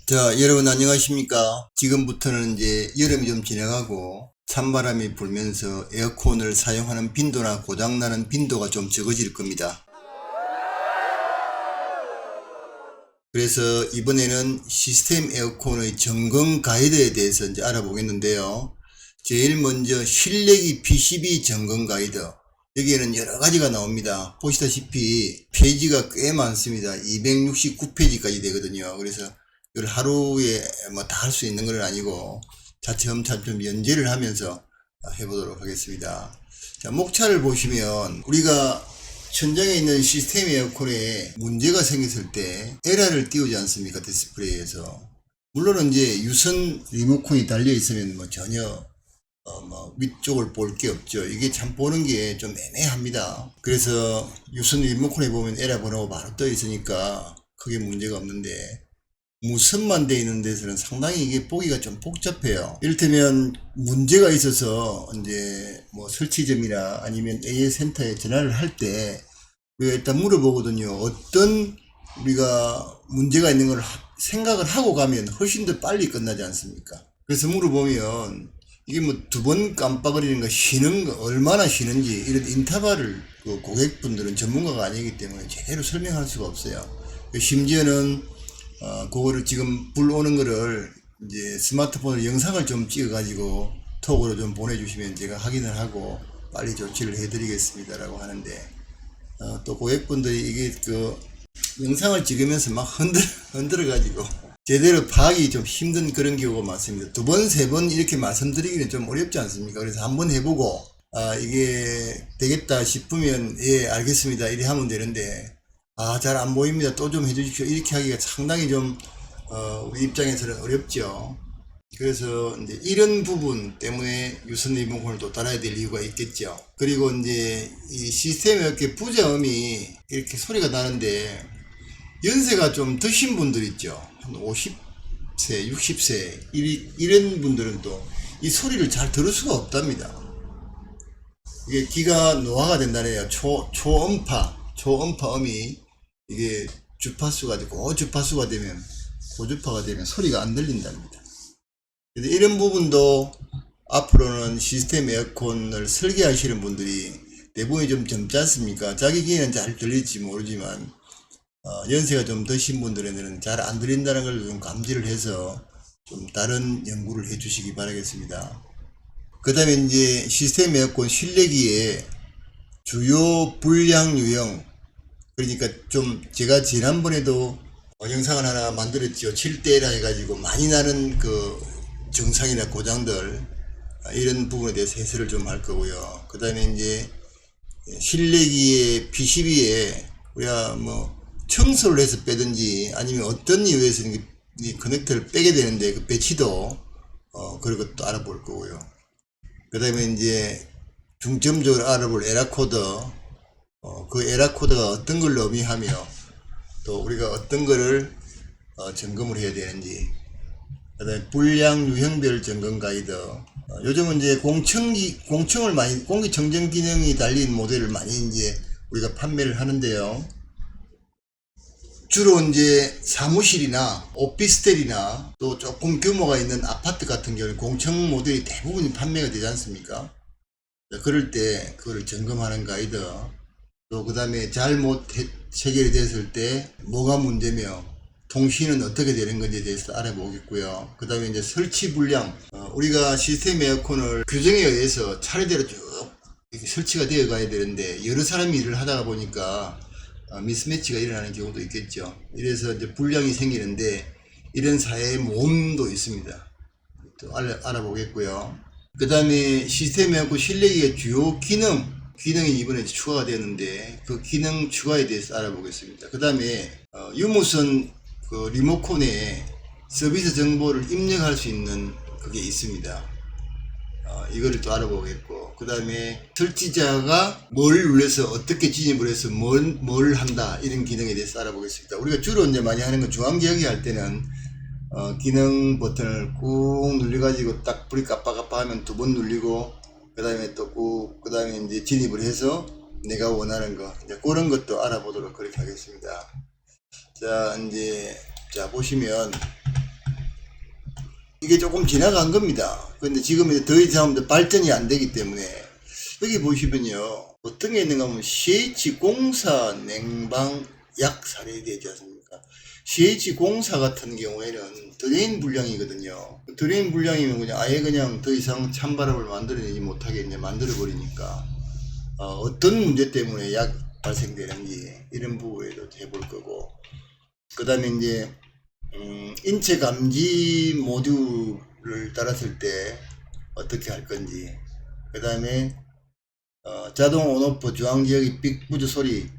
자, 여러분 안녕하십니까? 지금부터는 이제 여름이 좀 지나가고 찬바람이 불면서 에어컨을 사용하는 빈도나 고장나는 빈도가 좀 적어질 겁니다. 그래서 이번에는 시스템 에어컨의 점검 가이드에 대해서 이제 알아보겠는데요. 제일 먼저 실내기 PCB 점검 가이드. 여기에는 여러 가지가 나옵니다. 보시다시피 페이지가 꽤 많습니다. 269페이지까지 되거든요. 그래서 이걸 하루에 뭐 다 할 수 있는 건 아니고 차츰차츰 좀 연재를 하면서 해보도록 하겠습니다. 자, 목차를 보시면 우리가 천장에 있는 시스템 에어컨에 문제가 생겼을 때 에러를 띄우지 않습니까? 디스플레이에서. 물론 이제 유선 리모컨이 달려 있으면 뭐 전혀 위쪽을 볼 게 없죠. 이게 참 보는 게 좀 애매합니다. 그래서 유선 리모컨에 보면 에러 번호가 바로 떠 있으니까 크게 문제가 없는데 무선만 되어 있는 데서는 상당히 이게 보기가 좀 복잡해요. 이를테면 문제가 있어서 이제 뭐 설치점이나 아니면 AS센터에 전화를 할 때 우리가 일단 물어보거든요. 어떤 우리가 문제가 있는 걸 생각을 하고 가면 훨씬 더 빨리 끝나지 않습니까? 그래서 물어보면 이게 뭐 두 번 깜빡거리는 거 쉬는 거 얼마나 쉬는지 이런 인터벌을 그 고객분들은 전문가가 아니기 때문에 제대로 설명할 수가 없어요. 심지어는 그거를 지금 불 오는 거를 이제 스마트폰으로 영상을 좀 찍어 가지고 톡으로 좀 보내주시면 제가 확인을 하고 빨리 조치를 해드리겠습니다라고 하는데 또 고객분들이 이게 그 영상을 찍으면서 막 흔들어 가지고 제대로 파악이 좀 힘든 그런 경우가 많습니다. 두 번, 세 번 이렇게 말씀드리기는 좀 어렵지 않습니까? 그래서 한번 해보고 이게 되겠다 싶으면 예 알겠습니다 이렇게 하면 되는데 잘 안 보입니다 또 좀 해주십시오 이렇게 하기가 상당히 좀 우리 입장에서는 어렵죠. 그래서 이제 이런 부분 때문에 유선 리모컨을 또 달아야 될 이유가 있겠죠. 그리고 이제 이 시스템에 이렇게 부저음이 이렇게 소리가 나는데 연세가 좀 드신 분들 있죠. 한 50세, 60세 이런 분들은 또 이 소리를 잘 들을 수가 없답니다. 이게 귀가 노화가 된다네요. 초음파 음이 이게 주파수가 되고 고주파수가 되면 고주파가 되면 소리가 안 들린답니다. 근데 이런 부분도 앞으로는 시스템 에어컨을 설계하시는 분들이 대부분이 좀 젊지 않습니까? 자기 귀에는 잘 들릴지 모르지만 연세가 좀 드신 분들에게는 잘 안 들린다는 걸 좀 감지를 해서 좀 다른 연구를 해 주시기 바라겠습니다. 그 다음에 이제 시스템 에어컨 실내기에 주요 불량 유형, 그러니까 좀 제가 지난번에도 영상을 하나 만들었죠. 7대라 해가지고 많이 나는 그 증상이나 고장들 이런 부분에 대해서 해설을 좀 할 거고요. 그 다음에 이제 실내기의 PCB에 우리가 뭐 청소를 해서 빼든지 아니면 어떤 이유에서 이 커넥터를 빼게 되는데 그 배치도 그런 것도 알아볼 거고요. 그 다음에 이제 중점적으로 알아볼 에라코더, 그 에라코더가 어떤 걸 의미하며 또 우리가 어떤 거를 점검을 해야 되는지, 그 다음에 불량 유형별 점검 가이드. 요즘은 이제 공청을 많이, 공기청정 기능이 달린 모델을 많이 이제 우리가 판매를 하는데요. 주로 이제 사무실이나 오피스텔이나 또 조금 규모가 있는 아파트 같은 경우는 공청 모델이 대부분 판매가 되지 않습니까? 그럴 때 그거를 점검하는 가이드, 또 그 다음에 잘못 체결이 됐을 때 뭐가 문제며 통신은 어떻게 되는 건지에 대해서 알아보겠고요. 그 다음에 이제 설치 불량, 우리가 시스템 에어컨을 규정에 의해서 차례대로 쭉 이렇게 설치가 되어 가야 되는데 여러 사람이 일을 하다가 보니까 미스매치가 일어나는 경우도 있겠죠. 이래서 이제 불량이 생기는데 이런 사회의 모험도 있습니다. 또 알아보겠고요. 그 다음에 시스템 에어컨 실내기의 주요 기능이 이번에 추가가 되었는데 그 기능 추가에 대해서 알아보겠습니다. 그 다음에 유무선 그 리모컨에 서비스 정보를 입력할 수 있는 그게 있습니다. 이거를 또 알아보겠고, 그 다음에 설치자가 뭘 눌러서 어떻게 진입을 해서 뭘 한다 이런 기능에 대해서 알아보겠습니다. 우리가 주로 이제 많이 하는 건 중앙지역이 할 때는 기능 버튼을 꾹 눌려가지고 딱 불이 깜빡깜빡 하면 두 번 눌리고 그 다음에 또 꾹 그 다음에 이제 진입을 해서 내가 원하는 거 이제 그런 것도 알아보도록 그렇게 하겠습니다. 자 보시면 이게 조금 지나간 겁니다. 근데 지금 이제 더 이상 발전이 안 되기 때문에 여기 보시면요. 어떤 게 있는가 하면 CH공사 냉방약 사례에 되지 않습니까? CH공사 같은 경우에는 드레인 불량이거든요. 드레인 불량이면 그냥 아예 그냥 더 이상 찬바람을 만들어내지 못하게 이제 만들어버리니까 어떤 문제 때문에 약 발생되는지 이런 부분에도 해볼 거고, 그 다음에 이제 인체 감지 모듈을 달았을 때 어떻게 할 건지, 그 다음에 자동 온오프 중앙지역의 삑부즈 소리,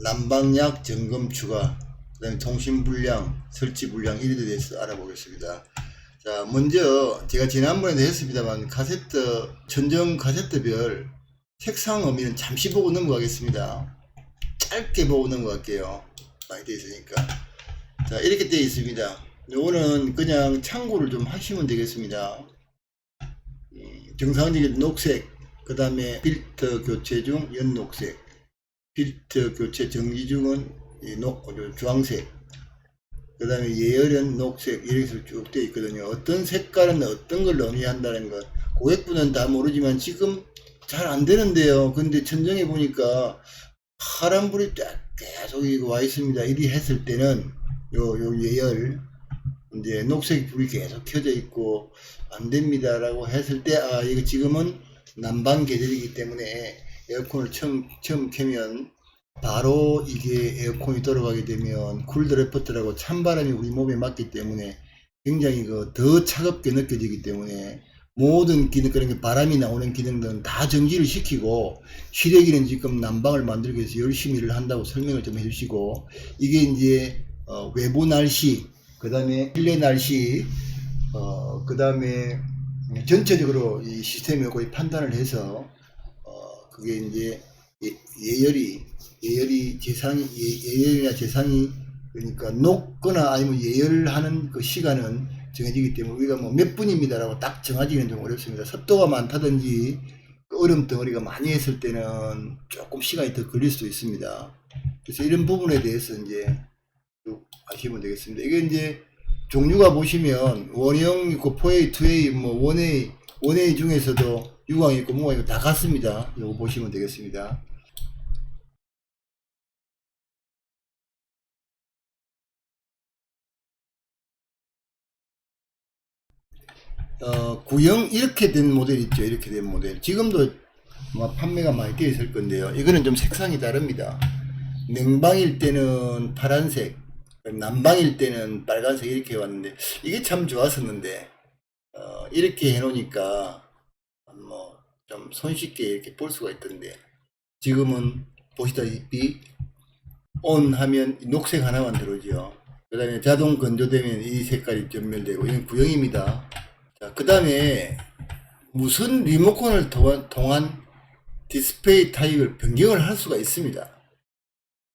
난방약 점검 추가, 그 다음에 통신 불량, 설치 불량 이런 데 대해서 알아보겠습니다. 자, 먼저 제가 지난번에도 했습니다만 천정 카세트별 색상 의미는 잠시 보고 넘어가겠습니다. 짧게 보고 넘어갈게요. 많이 되어 있으니까. 자, 이렇게 되어 있습니다. 요거는 그냥 참고를 좀 하시면 되겠습니다. 정상적인 녹색, 그 다음에 필터 교체 중 연녹색, 필터 교체 정지 중은 주황색, 그 다음에 예열은 녹색, 이렇게 쭉 되어 있거든요. 어떤 색깔은 어떤 걸 의미한다는 것 고객분은 다 모르지만 지금 잘 안 되는데요. 근데 천정해 보니까 파란불이 계속 이거 와 있습니다. 이리 했을 때는 요 예열, 이제 녹색 불이 계속 켜져 있고 안 됩니다라고 했을 때, 이거 지금은 난방 계절이기 때문에 에어컨을 처음 켜면 바로 이게 에어컨이 돌아가게 되면 쿨드래프트라고 찬바람이 우리 몸에 맞기 때문에 굉장히 더 차갑게 느껴지기 때문에 모든 기능, 그러니까 바람이 나오는 기능들은 다 정지를 시키고, 실외기는 지금 난방을 만들기 위해서 열심히 일을 한다고 설명을 좀 해주시고, 이게 이제 외부 날씨, 그 다음에 실내 날씨, 그 다음에 전체적으로 이 시스템을 거의 판단을 해서 그게 이제 예열이나 재상이 그러니까 녹거나 아니면 예열하는 그 시간은 정해지기 때문에 우리가 뭐 몇 분입니다라고 딱 정하기는 좀 어렵습니다. 습도가 많다든지 그 얼음 덩어리가 많이 했을 때는 조금 시간이 더 걸릴 수도 있습니다. 그래서 이런 부분에 대해서 이제 쭉 아시면 되겠습니다. 이게 이제 종류가 보시면 원형 있고 4A, 2A, 뭐 1A 중에서도 유광 있고 뭐가 있고 다 같습니다. 이거 보시면 되겠습니다. 구형 이렇게 된 모델 있죠. 이렇게 된 모델. 지금도 판매가 많이 되어 있을 건데요. 이거는 좀 색상이 다릅니다. 냉방일 때는 파란색, 난방일 때는 빨간색 이렇게 왔는데 이게 참 좋았었는데 이렇게 해놓으니까 뭐 좀 손쉽게 이렇게 볼 수가 있던데, 지금은 보시다시피 ON 하면 녹색 하나만 들어오죠. 그 다음에 자동 건조되면 이 색깔이 전멸되고, 이건 구형입니다. 자, 그 다음에 무선 리모컨을 통한 디스플레이 타입을 변경을 할 수가 있습니다.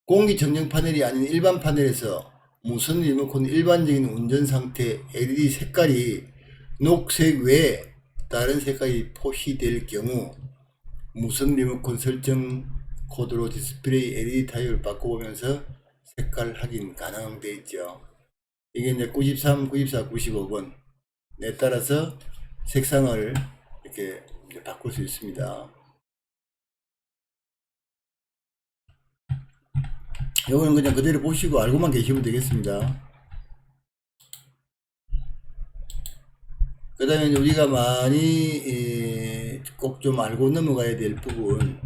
공기 정정 파넬이 아닌 일반 파넬에서 무선 리모컨 일반적인 운전 상태 LED 색깔이 녹색 외에 다른 색깔이 표시될 경우 무선 리모컨 설정 코드로 디스플레이 LED 타입을 바꿔보면서 색깔 확인 가능되어 있죠. 이게 이제 93, 94, 95번 에 따라서 색상을 이렇게 바꿀 수 있습니다. 이거는 그냥 그대로 보시고 알고만 계시면 되겠습니다. 그 다음에 우리가 많이 꼭 좀 알고 넘어가야 될 부분,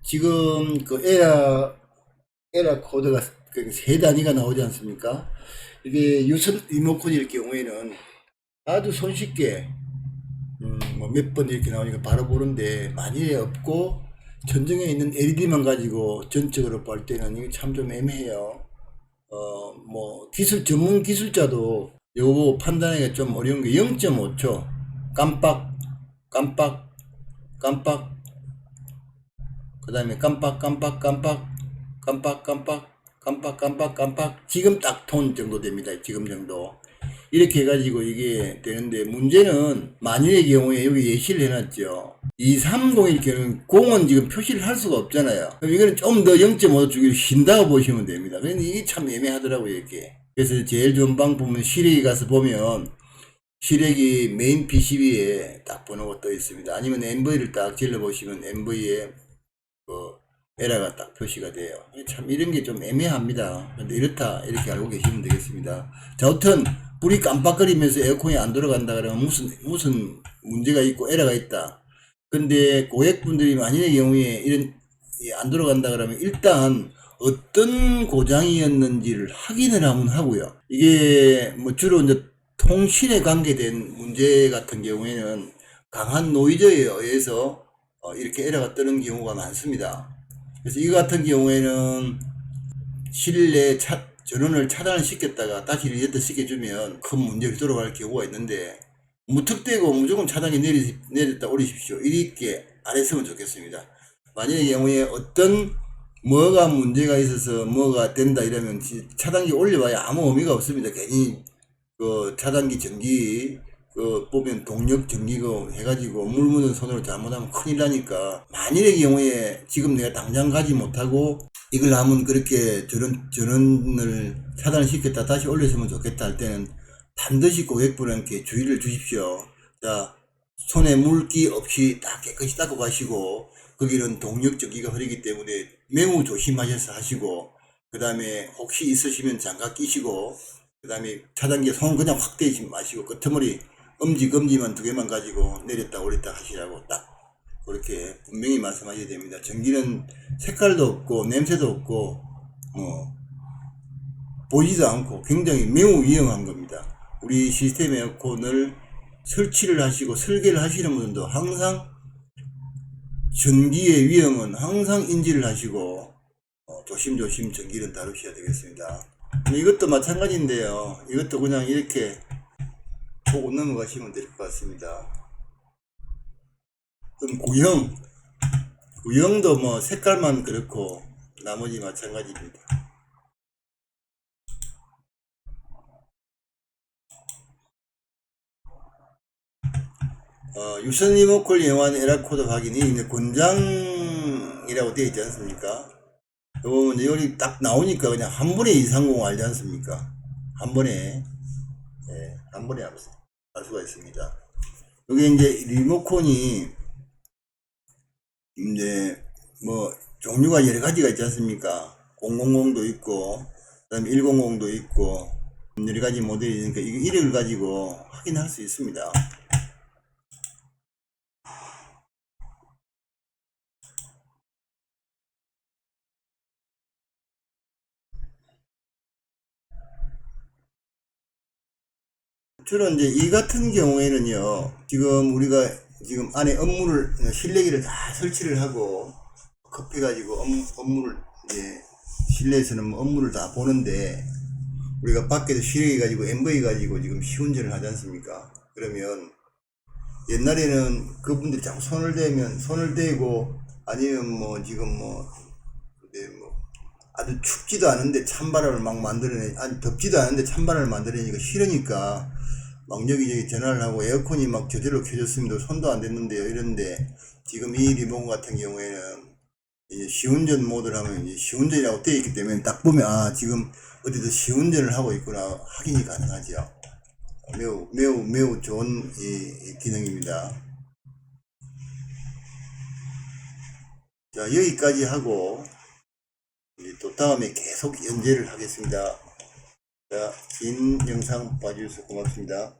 지금 그 에라 코드가 세 단위가 나오지 않습니까? 이게 유선 리모컨일 경우에는 아주 손쉽게 뭐 몇 번 이렇게 나오니까 바로 보는데, 만일에 없고 전정에 있는 LED만 가지고 전적으로 볼 때는 이게 참 좀 애매해요. 뭐 전문 기술자도 요거 판단하기가 좀 어려운 게 0.5초 깜빡 그 다음에 깜빡 지금 딱 톤 정도 됩니다. 지금 정도 이렇게 해가지고 이게 되는데, 문제는 만일의 경우에 여기 예시를 해놨죠. 230일 경우는 공은 지금 표시를 할 수가 없잖아요. 그럼 이거는 좀 더 0.5도 주기를 쉰다고 보시면 됩니다. 그런데 이게 참 애매하더라고요, 이렇게. 그래서 제일 좋은 방법은 실외에 가서 보면 실외기 메인 PCB에 딱 번호가 떠 있습니다. 아니면 MV를 딱 질러 보시면 MV에 그 에러가 딱 표시가 돼요. 참 이런 게 좀 애매합니다. 근데 이렇다 이렇게 알고 계시면 되겠습니다. 자, 하여튼 불이 깜빡거리면서 에어컨이 안 돌아간다 그러면 무슨 문제가 있고 에러가 있다. 근데 고객분들이 만일의 경우에 이런 안 돌아간다 그러면 일단 어떤 고장이었는지를 확인을 한번 하고요. 이게 뭐 주로 이제 통신에 관계된 문제 같은 경우에는 강한 노이즈에 의해서 이렇게 에러가 뜨는 경우가 많습니다. 그래서 이 같은 경우에는 실내 전원을 차단을 시켰다가 다시 리셋 시켜주면 큰 문제로 돌아갈 경우가 있는데, 무턱대고 무조건 차단기 내렸다 올리십시오 이렇게 안 했으면 좋겠습니다. 만약의 경우에 어떤 뭐가 문제가 있어서 뭐가 된다 이러면 차단기 올려봐야 아무 의미가 없습니다. 괜히 그 차단기 전기 보면 동력 전기고 해가지고 물 묻은 손으로 잘못하면 큰일 나니까, 만일의 경우에 지금 내가 당장 가지 못하고 이걸 하면 그렇게 전원을 차단을 시켰다 다시 올렸으면 좋겠다 할 때는 반드시 고객분한테 주의를 주십시오. 자, 손에 물기 없이 딱 깨끗이 닦고 가시고, 거기는 동력 전기가 흐르기 때문에 매우 조심하셔서 하시고, 그 다음에 혹시 있으시면 장갑 끼시고, 그 다음에 차단기 손 그냥 확 대지 마시고 끄트머리 엄지검지만 두 개만 가지고 내렸다 올렸다 하시라고 딱 그렇게 분명히 말씀하셔야 됩니다. 전기는 색깔도 없고 냄새도 없고 보이지도 않고 굉장히 매우 위험한 겁니다. 우리 시스템 에어컨을 설치를 하시고 설계를 하시는 분들도 항상 전기의 위험은 항상 인지를 하시고 조심조심 전기를 다루셔야 되겠습니다. 이것도 마찬가지인데요. 이것도 그냥 이렇게 보고 넘어가시면 될 것 같습니다. 그럼 구형도 뭐 색깔만 그렇고 나머지 마찬가지입니다. 유선 리모컨 이용한 에러 코드 확인이 이제 권장이라고 되어 있지 않습니까? 이거 보면 여기 딱 나오니까 그냥 한 번에 230 알지 않습니까? 한 번에, 예, 한 번에 알 수가 있습니다. 여기 이제 리모컨이 이제 뭐 종류가 여러 가지가 있지 않습니까? 000도 있고, 그 다음에 100도 있고, 여러 가지 모델이 있으니까 이 이력을 가지고 확인할 수 있습니다. 주로 이제 이 같은 경우에는요, 지금 우리가 지금 안에 업무를, 실내기를 다 설치를 하고, 급해가지고 업무를, 이제, 실내에서는 뭐 업무를 다 보는데, 우리가 밖에서 실내기 가지고, MV 가지고 지금 시운전을 하지 않습니까? 그러면, 옛날에는 그분들이 자꾸 손을 대고, 아니면 뭐, 지금 뭐, 근데 뭐, 아주 춥지도 않은데 찬바람을 막 아니, 덥지도 않은데 찬바람을 만들어내니까 싫으니까, 막 여기저기 전화를 하고 에어컨이 막 저절로 켜졌습니다. 손도 안 댔는데요. 이런데 지금 이 리모컨 같은 경우에는 이제 시운전 모드를 하면 이제 시운전이라고 되어 있기 때문에 딱 보면 지금 어디서 시운전을 하고 있구나 확인이 가능하죠. 매우 좋은 이 기능입니다. 자, 여기까지 하고 이제 또 다음에 계속 연재를 하겠습니다. 자, 긴 영상 봐주셔서 고맙습니다.